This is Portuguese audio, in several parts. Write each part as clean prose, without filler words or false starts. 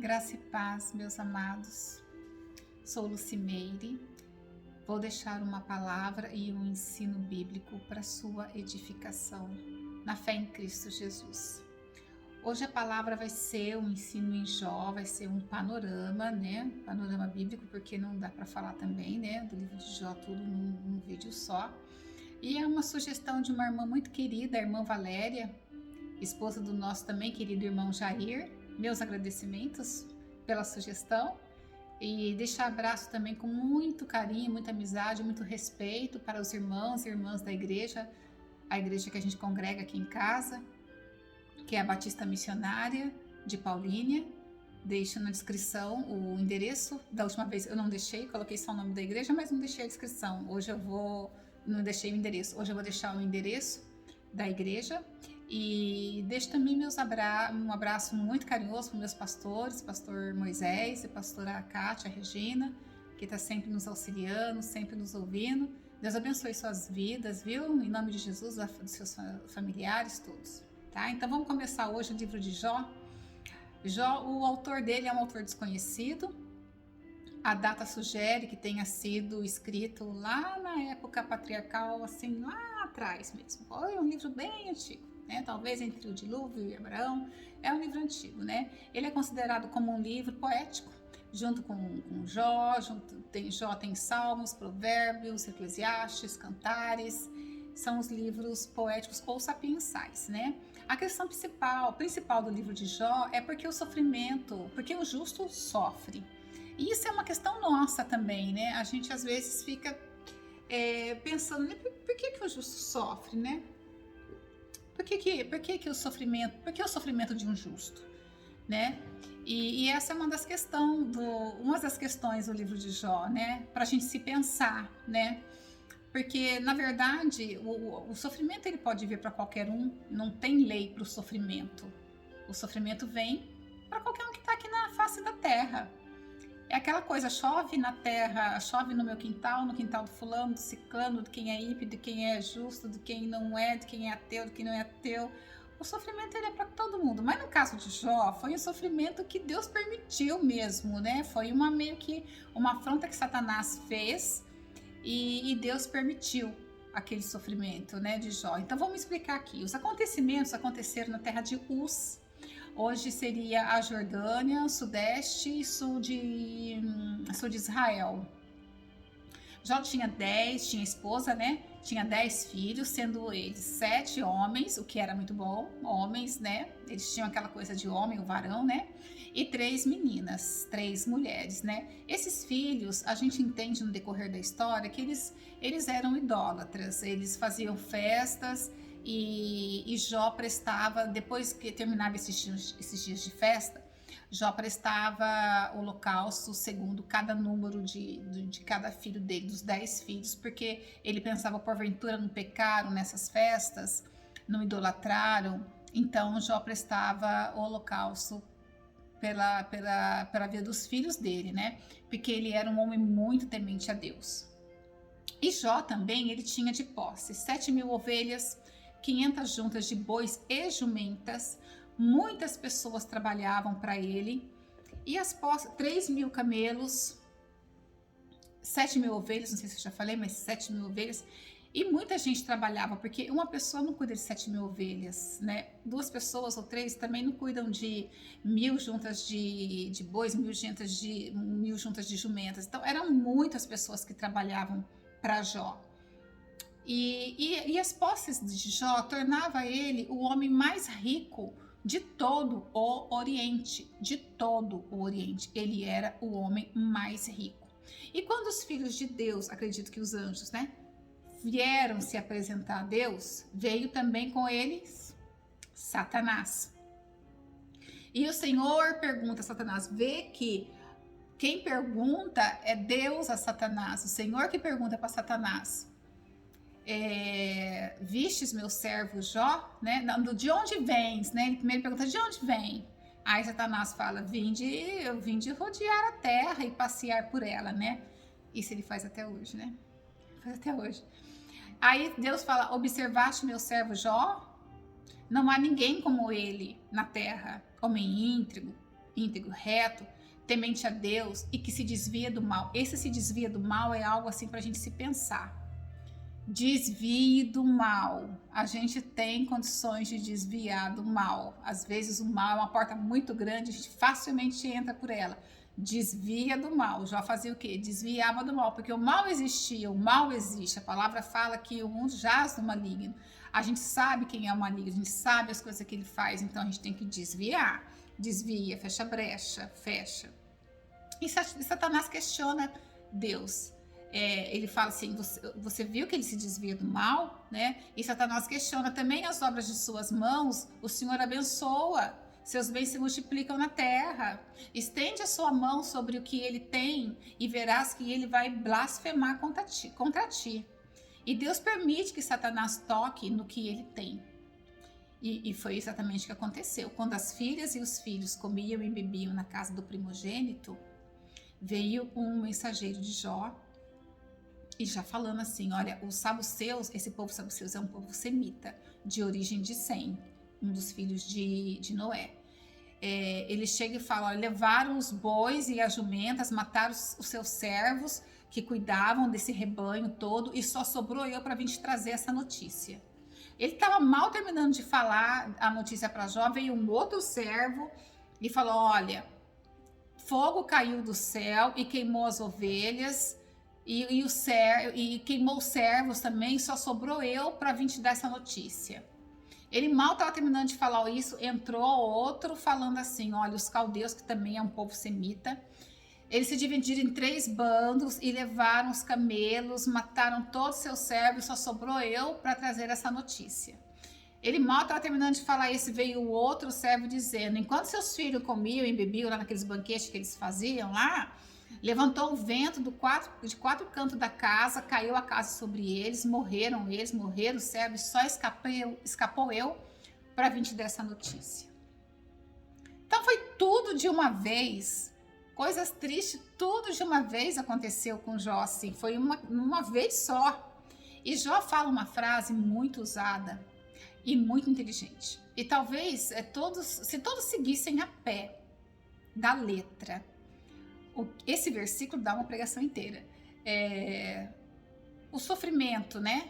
Graça e paz, meus amados. Sou Lucimeire. Vou deixar uma palavra e um ensino bíblico para sua edificação na fé em Cristo Jesus. Hoje a palavra vai ser um ensino em Jó, vai ser um panorama, né? Panorama bíblico, porque não dá para falar também, né? Do livro de Jó tudo num vídeo só. E é uma sugestão de uma irmã muito querida, a irmã Valéria, esposa do nosso também querido irmão Jair. Meus agradecimentos pela sugestão e deixar abraço também com muito carinho, muita amizade, muito respeito para os irmãos e irmãs da igreja, a igreja que a gente congrega aqui em casa, que é a Batista Missionária de Paulínia. Deixo na descrição o endereço. Da última vez eu não deixei, coloquei só o nome da igreja, mas não deixei a descrição. Não deixei o endereço. Hoje eu vou deixar o endereço da igreja. E deixo também um abraço muito carinhoso para meus pastores, pastor Moisés e pastora Kátia Regina, que está sempre nos auxiliando, sempre nos ouvindo. Deus abençoe suas vidas, viu? Em nome de Jesus, dos seus familiares, todos. Tá? Então vamos começar hoje o livro de Jó. Jó, o autor dele é um autor desconhecido. A data sugere que tenha sido escrito lá na época patriarcal, assim, lá atrás mesmo. Foi um livro bem antigo. Talvez entre o Dilúvio e Abraão, é um livro antigo, né? Ele é considerado como um livro poético, junto com Jó, Jó tem Salmos, Provérbios, Eclesiastes, Cantares, são os livros poéticos ou sapiensais, né? A questão principal do livro de Jó é porque o justo sofre. E isso é uma questão nossa também, né? A gente às vezes fica pensando, né? Por que o justo sofre, né? Por que o sofrimento de um justo, né? E essa é uma das questões do livro de Jó, né? Para a gente se pensar, né? Porque na verdade o sofrimento ele pode vir para qualquer um, não tem lei para o sofrimento. O sofrimento vem para qualquer um que está aqui na face da terra. É aquela coisa, chove na terra, chove no meu quintal, no quintal do fulano, do ciclano, de quem é ímpio, de quem é justo, de quem não é, de quem é ateu, de quem não é ateu. O sofrimento ele é para todo mundo, mas no caso de Jó, foi um sofrimento que Deus permitiu mesmo, né? Foi meio que uma afronta que Satanás fez e Deus permitiu aquele sofrimento, né, de Jó. Então vamos explicar aqui. Os acontecimentos aconteceram na terra de Uz. Hoje seria a Jordânia, sudeste e sul de Israel. Jó tinha esposa, né? Tinha 10 filhos, sendo eles 7 homens, o que era muito bom, homens, né? Eles tinham aquela coisa de homem, o varão, né? E 3 meninas, 3 mulheres, né? Esses filhos, a gente entende no decorrer da história que eles eram idólatras, eles faziam festas. E Jó prestava, depois que terminava esses dias de festa, Jó prestava holocausto segundo cada número de cada filho dele, dos 10 filhos, porque ele pensava, porventura não pecaram nessas festas, não idolatraram, então Jó prestava holocausto pela vida dos filhos dele, né? Porque ele era um homem muito temente a Deus. E Jó também, ele tinha de posse 7.000 ovelhas, 500 juntas de bois e jumentas, muitas pessoas trabalhavam para ele, e as 3.000 camelos, 7.000 ovelhas, não sei se eu já falei, mas 7.000 ovelhas, e muita gente trabalhava, porque uma pessoa não cuida de 7.000 ovelhas, né? 2 pessoas ou 3 também não cuidam de 1.000 juntas de bois, 1.000 juntas de jumentas, então eram muitas pessoas que trabalhavam para Jó. E as posses de Jó tornava ele o homem mais rico de todo o Oriente, ele era o homem mais rico. E quando os filhos de Deus, acredito que os anjos, né, vieram se apresentar a Deus, veio também com eles Satanás. E o Senhor pergunta a Satanás, vê que quem pergunta é Deus a Satanás, o Senhor que pergunta para Satanás, vistes meu servo Jó, né? De onde vens, né? Ele primeiro pergunta, de onde vem? Aí Satanás fala, eu vim de rodear a terra e passear por ela, né? Isso ele faz até hoje, né? Faz até hoje. Aí Deus fala, observaste meu servo Jó? Não há ninguém como ele na terra, homem íntegro, íntegro, reto, temente a Deus e que se desvia do mal. Esse se desvia do mal é algo assim para a gente se pensar. Desvie do mal. A gente tem condições de desviar do mal. Às vezes o mal é uma porta muito grande, a gente facilmente entra por ela. Desvia do mal. Já fazia o quê? Desviava do mal, porque o mal existia, o mal existe. A palavra fala que o mundo jaz do maligno. A gente sabe quem é o maligno, a gente sabe as coisas que ele faz, então a gente tem que desviar. Desvia, fecha a brecha, fecha. E Satanás questiona Deus. Ele fala assim, você viu que ele se desvia do mal, né? E Satanás questiona também as obras de suas mãos, o Senhor abençoa, seus bens se multiplicam na terra. Estende a sua mão sobre o que ele tem e verás que ele vai blasfemar contra ti. E Deus permite que Satanás toque no que ele tem. E foi exatamente o que aconteceu. Quando as filhas e os filhos comiam e bebiam na casa do primogênito, veio um mensageiro de Jó, e já falando assim, olha, os sabuceus, esse povo sabuceus é um povo semita, de origem de Sem, um dos filhos de Noé. Ele chega e fala, olha, levaram os bois e as jumentas, mataram os seus servos que cuidavam desse rebanho todo, e só sobrou eu para vir te trazer essa notícia. Ele estava mal terminando de falar a notícia para Jó, veio um outro servo e falou, olha, fogo caiu do céu e queimou as ovelhas, e queimou os servos também, só sobrou eu para vir te dar essa notícia. Ele mal estava terminando de falar isso, entrou outro falando assim, olha, os caldeus, que também é um povo semita, eles se dividiram em 3 bandos e levaram os camelos, mataram todos os seus servos, só sobrou eu para trazer essa notícia. Ele mal estava terminando de falar isso, veio o outro servo dizendo, enquanto seus filhos comiam e bebiam lá naqueles banquetes que eles faziam lá, levantou o vento de 4 cantos da casa, caiu a casa sobre eles, morreram os servos, só escapou eu para vir te dar essa notícia. Então foi tudo de uma vez, coisas tristes, tudo de uma vez aconteceu com Jó, assim, foi uma vez só. E Jó fala uma frase muito usada e muito inteligente. E talvez se todos seguissem a pé da letra, esse versículo dá uma pregação inteira. O sofrimento, né?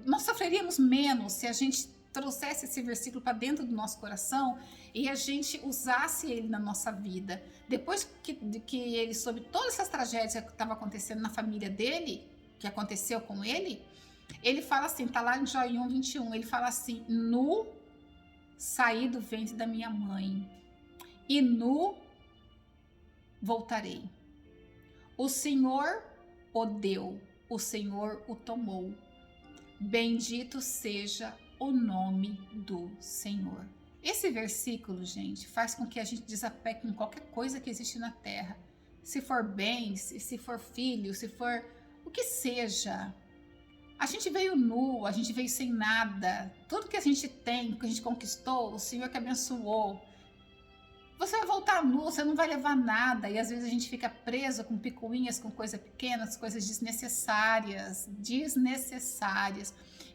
Nós sofreríamos menos se a gente trouxesse esse versículo para dentro do nosso coração e a gente usasse ele na nossa vida. Depois que ele soube todas essas tragédias que estavam acontecendo na família dele, que aconteceu com ele, ele fala assim, tá lá em Jó 1:21, ele fala assim, nu saí do ventre da minha mãe e nu voltarei. O Senhor o deu, o Senhor o tomou. Bendito seja o nome do Senhor. Esse versículo, gente, faz com que a gente desapegue com qualquer coisa que existe na terra. Se for bens, se for filho, se for o que seja. A gente veio nu, a gente veio sem nada. Tudo que a gente tem, que a gente conquistou, o Senhor que abençoou. Você vai voltar nu, você não vai levar nada. E às vezes a gente fica preso com picuinhas, com coisas pequenas, coisas desnecessárias.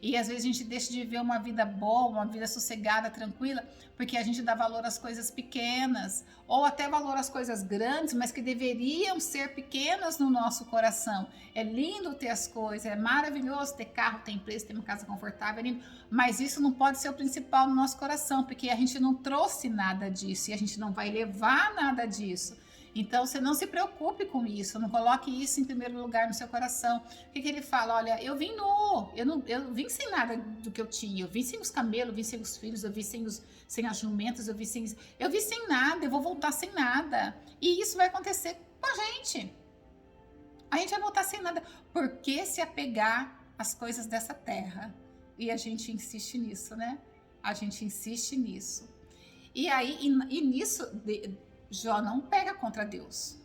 E às vezes a gente deixa de viver uma vida boa, uma vida sossegada, tranquila, porque a gente dá valor às coisas pequenas, ou até valor às coisas grandes, mas que deveriam ser pequenas no nosso coração. É lindo ter as coisas, é maravilhoso ter carro, ter empresa, ter uma casa confortável, é lindo, mas isso não pode ser o principal no nosso coração, porque a gente não trouxe nada disso e a gente não vai levar nada disso. Então, você não se preocupe com isso, não coloque isso em primeiro lugar no seu coração. O que ele fala? Olha, eu vim nu, eu vim sem nada do que eu tinha, eu vim sem os camelos, eu vim sem os filhos, eu vim sem as jumentas, eu vim sem nada, eu vou voltar sem nada. E isso vai acontecer com a gente. A gente vai voltar sem nada. Por que se apegar às coisas dessa terra? E a gente insiste nisso, né? A gente insiste nisso. E aí, e nisso... Jó não pega contra Deus.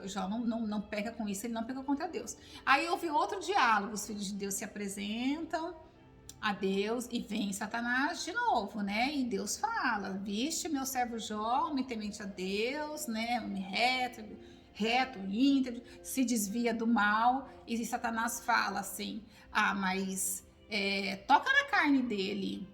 Jó não pega com isso, ele não pega contra Deus. Aí houve outro diálogo, os filhos de Deus se apresentam a Deus e vem Satanás de novo, né? E Deus fala, viste meu servo Jó, homem temente a Deus, né? Homem reto, íntegro, se desvia do mal. E Satanás fala assim, mas toca na carne dele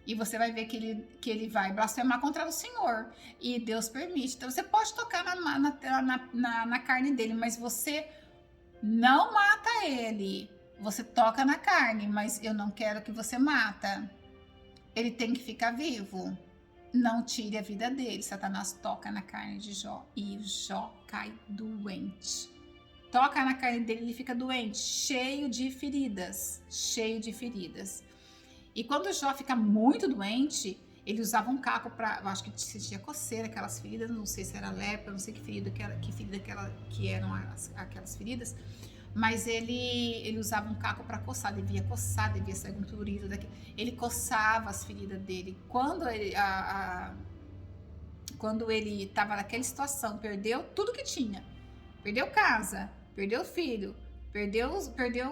E você vai ver que ele vai blasfemar contra o Senhor. E Deus permite. Então você pode tocar na carne dele, mas você não mata ele. Você toca na carne, mas eu não quero que você mata. Ele tem que ficar vivo. Não tire a vida dele. Satanás toca na carne de Jó e Jó cai doente. Toca na carne dele, ele fica doente, cheio de feridas. E quando Jó fica muito doente, ele usava um caco para, acho que sentia coceira, aquelas feridas, não sei se era lepra, não sei que ferida que eram aquelas feridas, mas ele usava um caco para coçar, devia sair um prurido daqui. Ele coçava as feridas dele. Quando ele estava naquela situação, perdeu tudo que tinha, perdeu casa, perdeu filho, perdeu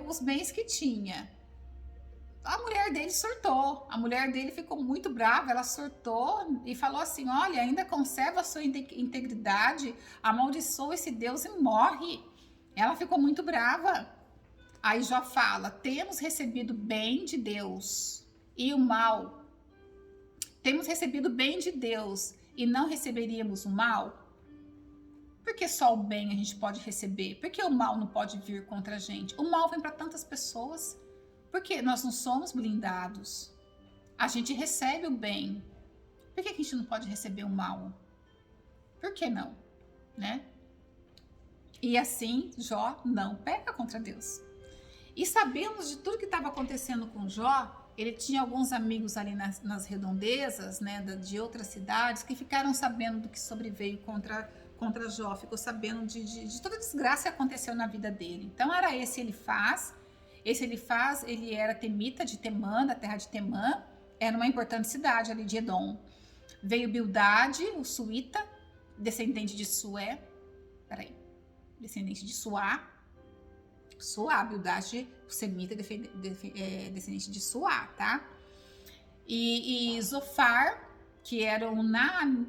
os bens que tinha. A mulher dele surtou, a mulher dele ficou muito brava, ela surtou e falou assim, olha, ainda conserva a sua integridade, amaldiçoa esse Deus e morre. Ela ficou muito brava. Aí Jó fala, temos recebido bem de Deus e o mal. Temos recebido bem de Deus e não receberíamos o mal? Por que só o bem a gente pode receber? Por que o mal não pode vir contra a gente? O mal vem para tantas pessoas. Porque nós não somos blindados. A gente recebe o bem. Por que a gente não pode receber o mal? Por que não? Né? E assim, Jó não peca contra Deus. E sabemos de tudo que estava acontecendo com Jó. Ele tinha alguns amigos ali nas redondezas, né, de outras cidades, que ficaram sabendo do que sobreveio contra Jó. Ficou sabendo de toda a desgraça que aconteceu na vida dele. Então era esse Elifaz. Ele era temita de Temã, da terra de Temã, era uma importante cidade ali de Edom. Veio Bildade, o suíta, descendente de Sué, descendente de Suá, Bildade, o semita, descendente de Suá, tá? E Zofar, que era um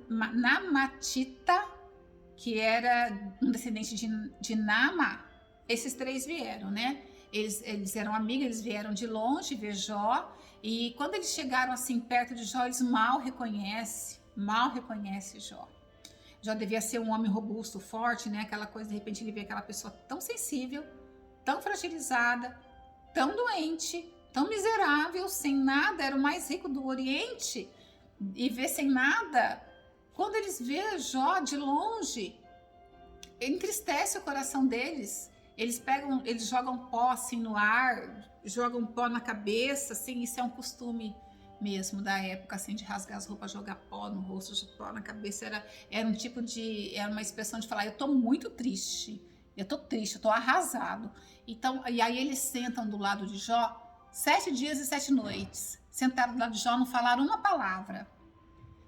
Namatita, que era um descendente de Naamá. Esses três vieram, né? Eles eram amigos, eles vieram de longe ver Jó, e quando eles chegaram assim perto de Jó, eles mal reconhecem Jó. Jó devia ser um homem robusto, forte, né? Aquela coisa, de repente ele vê aquela pessoa tão sensível, tão fragilizada, tão doente, tão miserável, sem nada, era o mais rico do Oriente, e vê sem nada. Quando eles vê Jó de longe, entristece o coração deles. Eles jogam pó assim no ar, jogam pó na cabeça, assim, isso é um costume mesmo da época, assim, de rasgar as roupas, jogar pó no rosto, pó na cabeça, era um tipo era uma expressão de falar, eu tô muito triste, eu tô arrasado. Então, e aí eles sentam do lado de Jó, 7 dias e 7 noites, sentaram do lado de Jó, não falaram uma palavra.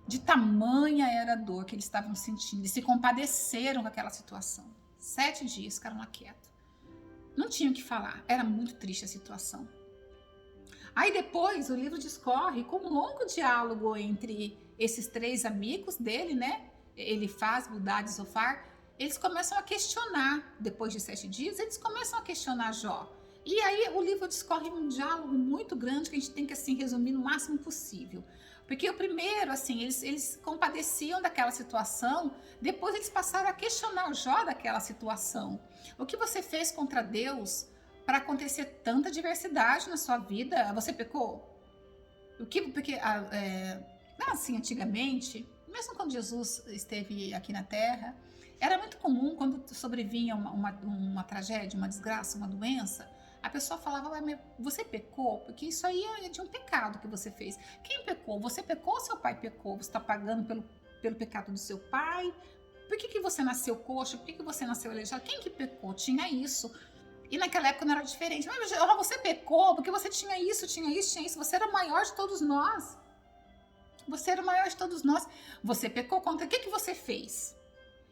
De tamanha era a dor que eles estavam sentindo, eles se compadeceram com aquela situação. 7 dias ficaram lá quietos. Não tinham o que falar, era muito triste a situação. Aí depois o livro discorre com um longo diálogo entre esses 3 amigos dele, né? Elifaz, Bildade e Zofar. Eles começam a questionar, depois de 7 dias, eles começam a questionar Jó. E aí o livro discorre um diálogo muito grande que a gente tem que assim resumir no máximo possível. Porque o primeiro, assim, eles compadeciam daquela situação, depois eles passaram a questionar Jó daquela situação. O que você fez contra Deus para acontecer tanta diversidade na sua vida? Você pecou? Porque assim, antigamente, mesmo quando Jesus esteve aqui na Terra, era muito comum quando sobrevinha uma tragédia, uma desgraça, uma doença, a pessoa falava, você pecou? Porque isso aí é de um pecado que você fez. Quem pecou? Você pecou ou seu pai pecou? Você está pagando pelo pecado do seu pai? Por que você nasceu coxo? Por que você nasceu aleijado? Quem que pecou? Tinha isso. E naquela época não era diferente. Mas você pecou porque você tinha isso. Você era o maior de todos nós. Você pecou contra... O que você fez?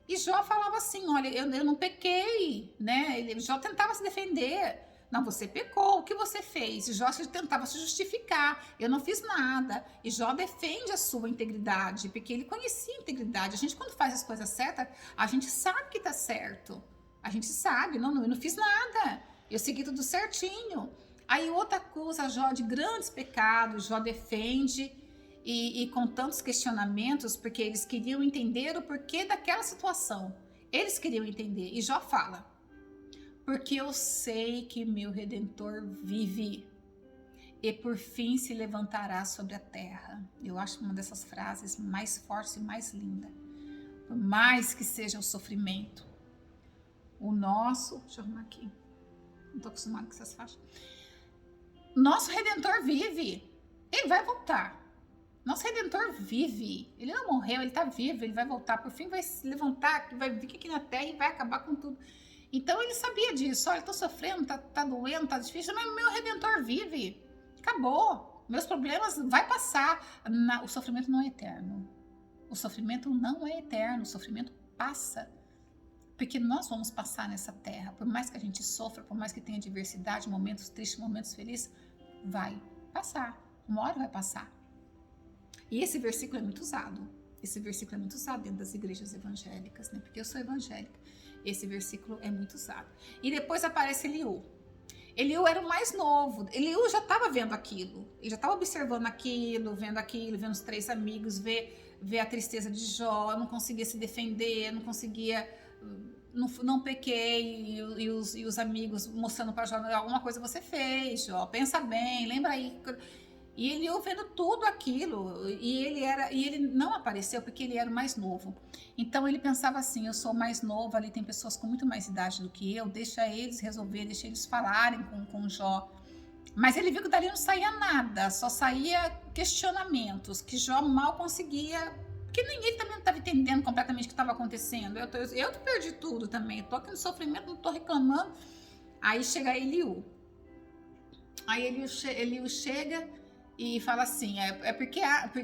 E Jó falava assim, olha, eu não pequei, né? Jó tentava se defender. Não, você pecou, o que você fez? E Jó tentava se justificar, eu não fiz nada. E Jó defende a sua integridade, porque ele conhecia a integridade. A gente, quando faz as coisas certas, a gente sabe que tá certo. A gente sabe, não, eu não fiz nada, eu segui tudo certinho. Aí o outro acusa Jó de grandes pecados, Jó defende. e com tantos questionamentos, porque eles queriam entender o porquê daquela situação. Eles queriam entender. E Jó fala: porque eu sei que meu Redentor vive e por fim se levantará sobre a terra. Eu acho uma dessas frases mais fortes e mais linda. Por mais que seja o sofrimento, o nosso... Deixa eu arrumar aqui. Não estou acostumada com essas faixas. Nosso Redentor vive. Ele vai voltar. Nosso Redentor vive. Ele não morreu, ele está vivo, ele vai voltar. Por fim vai se levantar, vai vir aqui na terra e vai acabar com tudo. Então ele sabia disso. Olha, estou sofrendo, tá doendo, tá difícil, mas meu Redentor vive. Acabou. Meus problemas vai passar. O sofrimento não é eterno. O sofrimento não é eterno. O sofrimento passa. Porque nós vamos passar nessa terra. Por mais que a gente sofra, por mais que tenha diversidade, momentos tristes, momentos felizes, vai passar. Uma hora vai passar. E esse versículo é muito usado. Esse versículo é muito usado dentro das igrejas evangélicas, né? Porque eu sou evangélica. Esse versículo é muito usado. E depois aparece Eliú. Eliú era o mais novo. Eliú já estava vendo aquilo. Ele já estava observando aquilo, vendo os 3 amigos, ver a tristeza de Jó. Não conseguia se defender, não conseguia... Não pequei. E os amigos mostrando para Jó: alguma coisa você fez, Jó. Pensa bem, lembra aí... E ele ia vendo tudo aquilo, e ele não apareceu porque ele era o mais novo. Então ele pensava assim: eu sou mais novo, ali tem pessoas com muito mais idade do que eu, deixa eles resolver, deixa eles falarem com Jó. Mas ele viu que dali não saía nada, só saía questionamentos, que Jó mal conseguia, porque nem ele também não estava entendendo completamente o que estava acontecendo. Eu perdi tudo também, eu tô aqui no sofrimento, não tô reclamando. Aí chega Eliú. Aí Eliú chega e fala assim, porque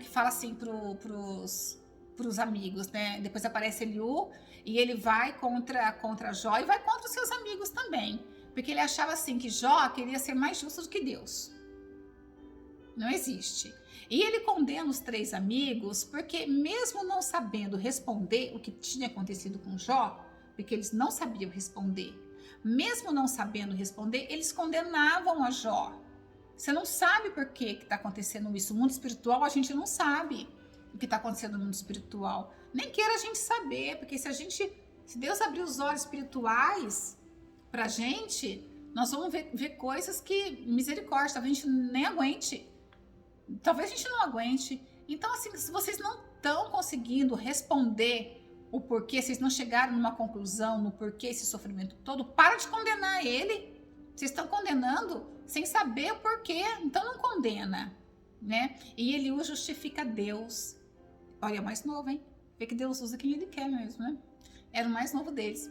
fala assim pros amigos, né? Depois aparece Eliú e ele vai contra Jó e vai contra os seus amigos também. Porque ele achava assim que Jó queria ser mais justo do que Deus. Não existe. E ele condena os 3 amigos porque mesmo não sabendo responder o que tinha acontecido com Jó, porque eles não sabiam responder, mesmo não sabendo responder, eles condenavam a Jó. Você não sabe por que está acontecendo isso. O mundo espiritual, a gente não sabe o que está acontecendo no mundo espiritual. Nem queira a gente saber, porque se Deus abrir os olhos espirituais pra gente, nós vamos ver coisas que, misericórdia, talvez a gente nem aguente. Talvez a gente não aguente. Então, assim, se vocês não estão conseguindo responder o porquê, vocês não chegaram numa conclusão no porquê esse sofrimento todo, para de condenar ele. Vocês estão condenando sem saber o porquê, então não condena, né? E Eliú justifica Deus. Olha, é o mais novo, hein? Vê que Deus usa quem ele quer mesmo, né? Era o mais novo deles.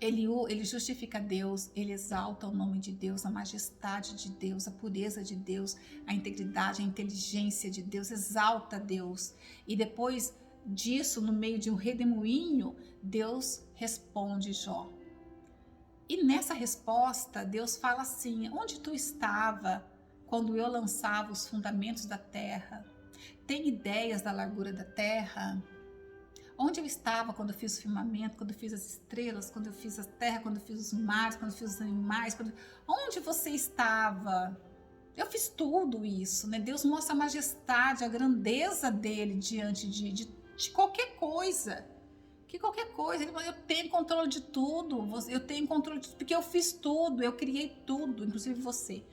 Eliú, ele justifica Deus, ele exalta o nome de Deus, a majestade de Deus, a pureza de Deus, a integridade, a inteligência de Deus, exalta Deus. E depois disso, no meio de um redemoinho, Deus responde Jó. E nessa resposta, Deus fala assim: onde tu estava quando eu lançava os fundamentos da terra? Tem ideias da largura da terra? Onde eu estava quando eu fiz o firmamento, quando eu fiz as estrelas, quando eu fiz a terra, quando eu fiz os mares, quando eu fiz os animais? Onde você estava? Eu fiz tudo isso, né? Deus mostra a majestade, a grandeza dele diante de qualquer coisa. Que qualquer coisa, eu tenho controle de tudo, eu tenho controle de tudo, porque eu fiz tudo, eu criei tudo, inclusive você.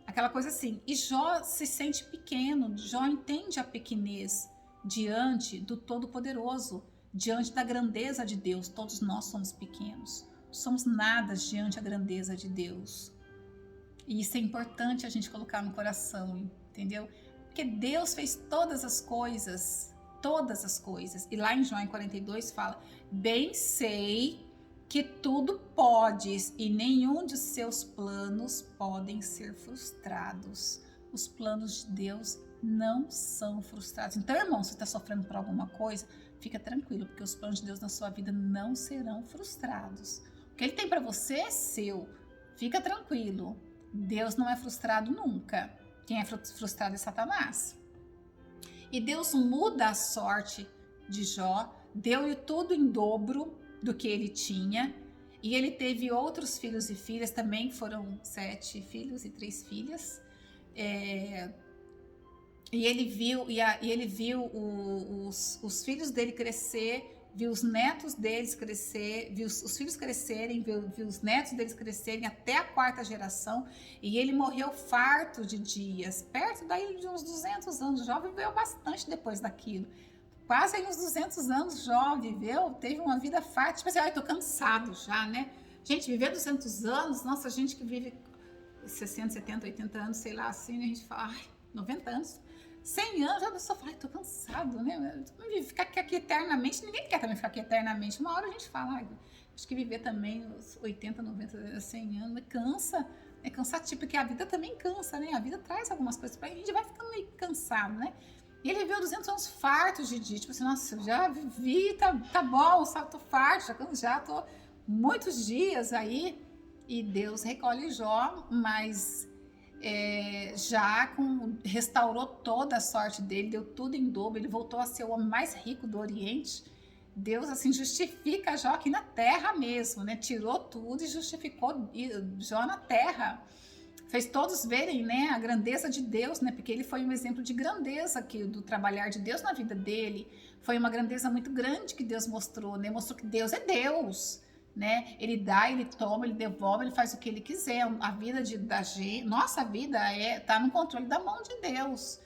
Aquela coisa assim. E Jó se sente pequeno, Jó entende a pequenez diante do Todo-Poderoso, diante da grandeza de Deus. Todos nós somos pequenos, somos nada diante da grandeza de Deus. E isso é importante a gente colocar no coração, entendeu? Porque Deus fez todas as coisas. E lá em João 42 fala: bem sei que tudo podes e nenhum de seus planos podem ser frustrados. Os planos de Deus não são frustrados. Então, irmão, se você está sofrendo por alguma coisa, fica tranquilo, porque os planos de Deus na sua vida não serão frustrados. O que ele tem para você é seu. Fica tranquilo. Deus não é frustrado nunca. Quem é frustrado é Satanás. E Deus muda a sorte de Jó, deu-lhe tudo em dobro do que ele tinha, e ele teve outros filhos e filhas, também foram 7 filhos e 3 filhas. E ele viu os filhos dele crescer, viu os netos deles crescer, viu os filhos crescerem, viu os netos deles crescerem até a quarta geração, e ele morreu farto de dias, perto daí de uns 200 anos. Jó viveu bastante depois daquilo. Quase aí uns 200 anos Jó viveu, teve uma vida farta, tipo assim, ai, tô cansado já, né? Gente, viver 200 anos, nossa, gente que vive 60, 70, 80 anos, sei lá, assim, né? A gente fala, ai, 90 anos, 100 anos, a pessoa fala, ai, tô cansado, né? Ficar aqui eternamente, ninguém quer também ficar aqui eternamente. Uma hora a gente fala, ai, acho que viver também os 80, 90, 100 anos, cansa, é cansativo, porque a vida também cansa, né? A vida traz algumas coisas pra gente, vai ficando meio cansado, né? E ele viveu 200 anos fartos de dia, tipo assim, nossa, já vivi, tá bom, sabe, tô farto, já tô muitos dias aí. E Deus recolhe Jó, mas restaurou toda a sorte dele, deu tudo em dobro, ele voltou a ser o homem mais rico do Oriente. Deus assim justifica Jó aqui na terra mesmo, né? Tirou tudo e justificou Jó na terra. Fez todos verem, né, a grandeza de Deus, né? Porque ele foi um exemplo de grandeza aqui, do trabalhar de Deus na vida dele. Foi uma grandeza muito grande que Deus mostrou, né? Mostrou que Deus é Deus, né? Ele dá, ele toma, ele devolve, ele faz o que ele quiser. A vida da gente, nossa vida tá no controle da mão de Deus.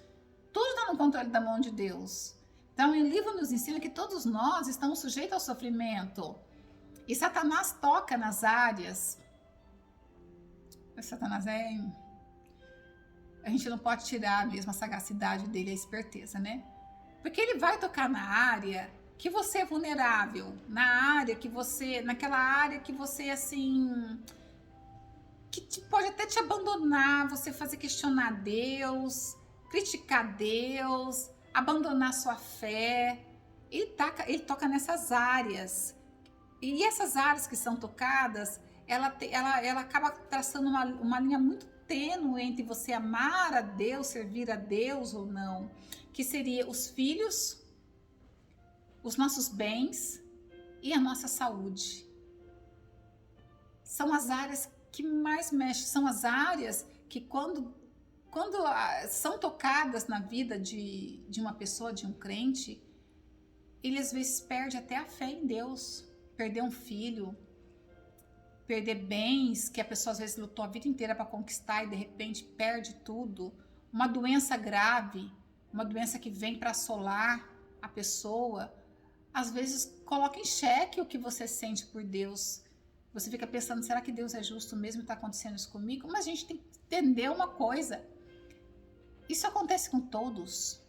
Tudo está no controle da mão de Deus. Então, o livro nos ensina que todos nós estamos sujeitos ao sofrimento. E Satanás toca nas áreas. Satanás a gente não pode tirar mesmo a sagacidade dele, a esperteza, né? Porque ele vai tocar na área que você é vulnerável, naquela área que você, assim, que pode até te abandonar, você fazer questionar Deus, criticar Deus, abandonar sua fé. Ele toca nessas áreas. E essas áreas que são tocadas, ela acaba traçando uma linha muito tênue entre você amar a Deus, servir a Deus ou não, que seria os filhos, os nossos bens e a nossa saúde. São as áreas que mais mexem, são as áreas que quando são tocadas na vida de uma pessoa, de um crente, ele às vezes perde até a fé em Deus. Perder um filho, perder bens que a pessoa às vezes lutou a vida inteira para conquistar e de repente perde tudo. Uma doença grave, uma doença que vem para assolar a pessoa, às vezes coloca em xeque o que você sente por Deus. Você fica pensando, será que Deus é justo mesmo e está acontecendo isso comigo? Mas a gente tem que entender uma coisa. Isso acontece com todos.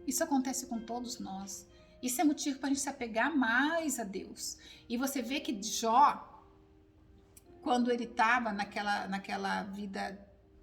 Isso acontece com todos nós. Isso é motivo para a gente se apegar mais a Deus. E você vê que Jó, quando ele estava naquela vida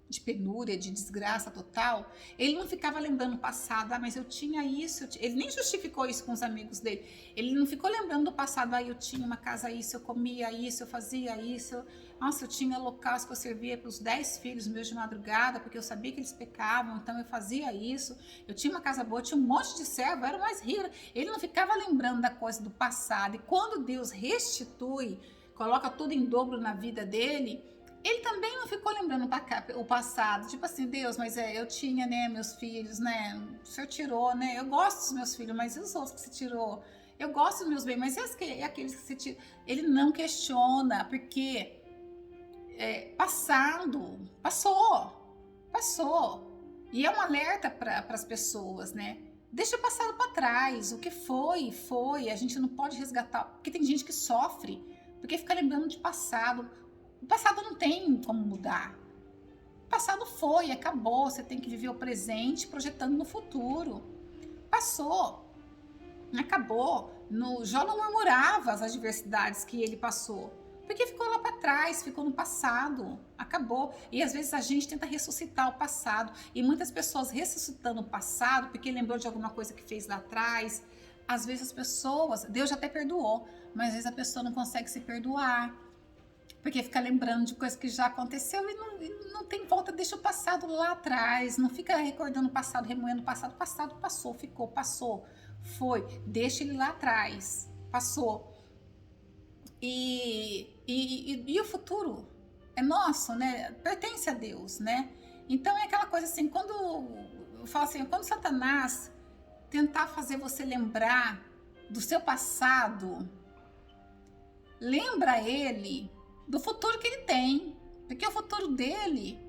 de penúria, de desgraça total, ele não ficava lembrando o passado, mas eu tinha isso, ele nem justificou isso com os amigos dele, ele não ficou lembrando do passado, eu tinha uma casa isso, eu comia isso, eu fazia isso, nossa, eu tinha locais que eu servia para os 10 filhos meus de madrugada, porque eu sabia que eles pecavam, então eu fazia isso, eu tinha uma casa boa, tinha um monte de servo, eu era mais rica, ele não ficava lembrando da coisa do passado, e quando Deus restitui, coloca tudo em dobro na vida dele, ele também não ficou lembrando o passado, tipo assim, Deus, mas eu tinha, né, meus filhos, né, o Senhor tirou, né, eu gosto dos meus filhos, mas e os outros que você tirou? Eu gosto dos meus bens, mas e aqueles que você tirou? Ele não questiona, porque passou, e é um alerta para as pessoas, né, deixa o passado para trás, o que foi, a gente não pode resgatar, porque tem gente que sofre, porque fica lembrando de passado. O passado não tem como mudar. O passado foi, acabou. Você tem que viver o presente projetando no futuro. Passou, acabou. Jó não murmurava as adversidades que ele passou, porque ficou lá para trás, ficou no passado, acabou. E às vezes a gente tenta ressuscitar o passado, e muitas pessoas ressuscitando o passado porque lembrou de alguma coisa que fez lá atrás. Às vezes as pessoas, Deus já até perdoou, mas às vezes a pessoa não consegue se perdoar, porque fica lembrando de coisas que já aconteceu e não tem volta, deixa o passado lá atrás, não fica recordando o passado, remoendo o passado passou, passou, foi, deixa ele lá atrás, passou. E o futuro é nosso, né? Pertence a Deus, né? Então é aquela coisa assim, quando eu falo assim, quando Satanás tentar fazer você lembrar do seu passado, lembra ele do futuro que ele tem, porque o futuro dele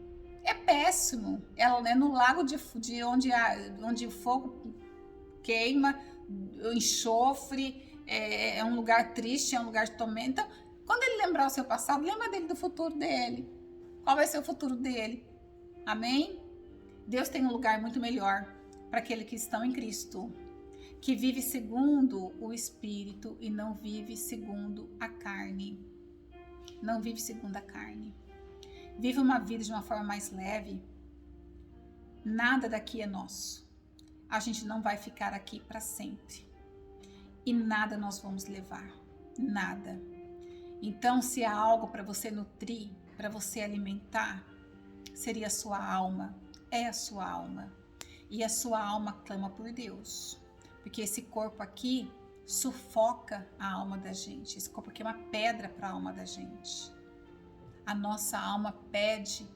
é péssimo. É no lago de onde o fogo queima, o enxofre, é um lugar triste, é um lugar de tormenta. Então, quando ele lembrar o seu passado, lembra dele do futuro dele. Qual vai ser o futuro dele? Amém? Deus tem um lugar muito melhor para aqueles que estão em Cristo, que vive segundo o Espírito e não vive segundo a carne. Não vive segundo a carne. Vive uma vida de uma forma mais leve. Nada daqui é nosso. A gente não vai ficar aqui para sempre. E nada nós vamos levar. Nada. Então, se há algo para você nutrir, para você alimentar, seria a sua alma. É a sua alma. E a sua alma clama por Deus. Porque esse corpo aqui sufoca a alma da gente. Esse corpo aqui é uma pedra para a alma da gente. A nossa alma pede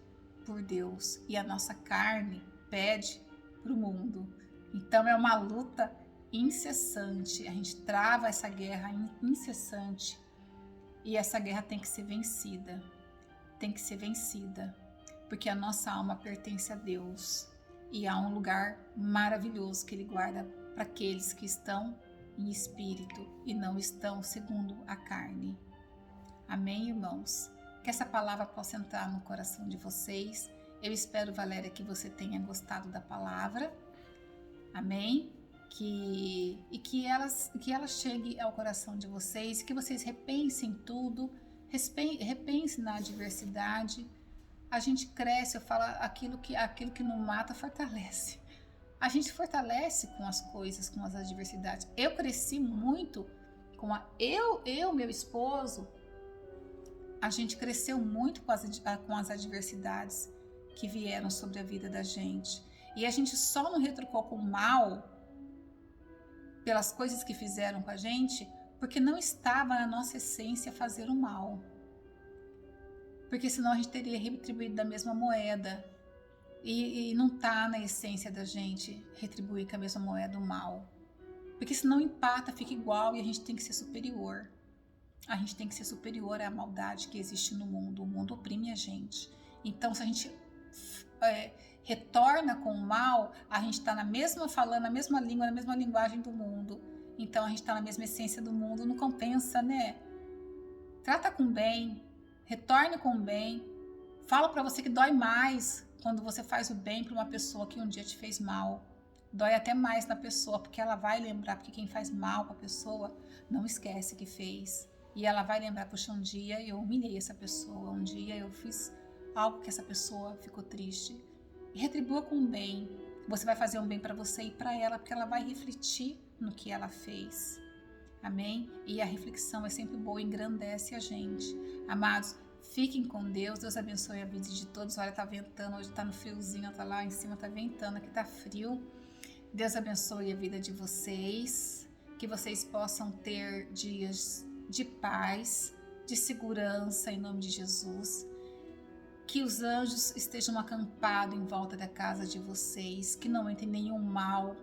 por Deus e a nossa carne pede para o mundo. Então é uma luta incessante. A gente trava essa guerra incessante e essa guerra tem que ser vencida. Tem que ser vencida, porque a nossa alma pertence a Deus e há um lugar maravilhoso que Ele guarda para aqueles que estão em espírito e não estão segundo a carne. Amém, irmãos? Que essa palavra possa entrar no coração de vocês. Eu espero, Valéria, que você tenha gostado da palavra. Amém? Que ela chegue ao coração de vocês, que vocês repensem tudo, repensem na adversidade. A gente cresce, eu falo, aquilo que não mata fortalece. A gente fortalece com as coisas, com as adversidades. Eu cresci muito com meu esposo, a gente cresceu muito com as adversidades que vieram sobre a vida da gente. E a gente só não retrucou com o mal pelas coisas que fizeram com a gente, porque não estava na nossa essência fazer o mal. Porque senão a gente teria retribuído da mesma moeda. E não está na essência da gente retribuir com a mesma moeda o mal. Porque senão empata, fica igual e a gente tem que ser superior. A gente tem que ser superior à maldade que existe no mundo. O mundo oprime a gente. Então, se a gente retorna com o mal, a gente está falando a mesma língua, na mesma linguagem do mundo. Então, a gente está na mesma essência do mundo. Não compensa, né? Trata com bem. Retorne com o bem. Fala para você que dói mais quando você faz o bem para uma pessoa que um dia te fez mal. Dói até mais na pessoa, porque ela vai lembrar, porque quem faz mal para a pessoa não esquece que fez. E ela vai lembrar, puxa, um dia eu humilhei essa pessoa, um dia eu fiz algo que essa pessoa ficou triste. E retribua com o bem. Você vai fazer um bem para você e para ela, porque ela vai refletir no que ela fez. Amém? E a reflexão é sempre boa, engrandece a gente. Amados, fiquem com Deus. Deus abençoe a vida de todos. Olha, tá ventando, hoje tá no friozinho, tá lá em cima, tá ventando, aqui tá frio. Deus abençoe a vida de vocês. Que vocês possam ter dias de paz, de segurança, em nome de Jesus. Que os anjos estejam acampados em volta da casa de vocês. Que não entre nenhum mal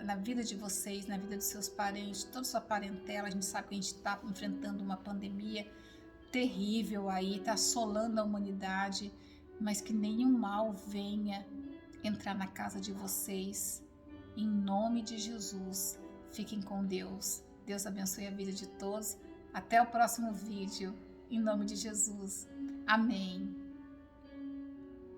na vida de vocês, na vida dos seus parentes, toda sua parentela. A gente sabe que a gente está enfrentando uma pandemia terrível aí, está assolando a humanidade, mas que nenhum mal venha entrar na casa de vocês, em nome de Jesus. Fiquem com Deus. Deus abençoe a vida de todos. Até o próximo vídeo, em nome de Jesus. Amém.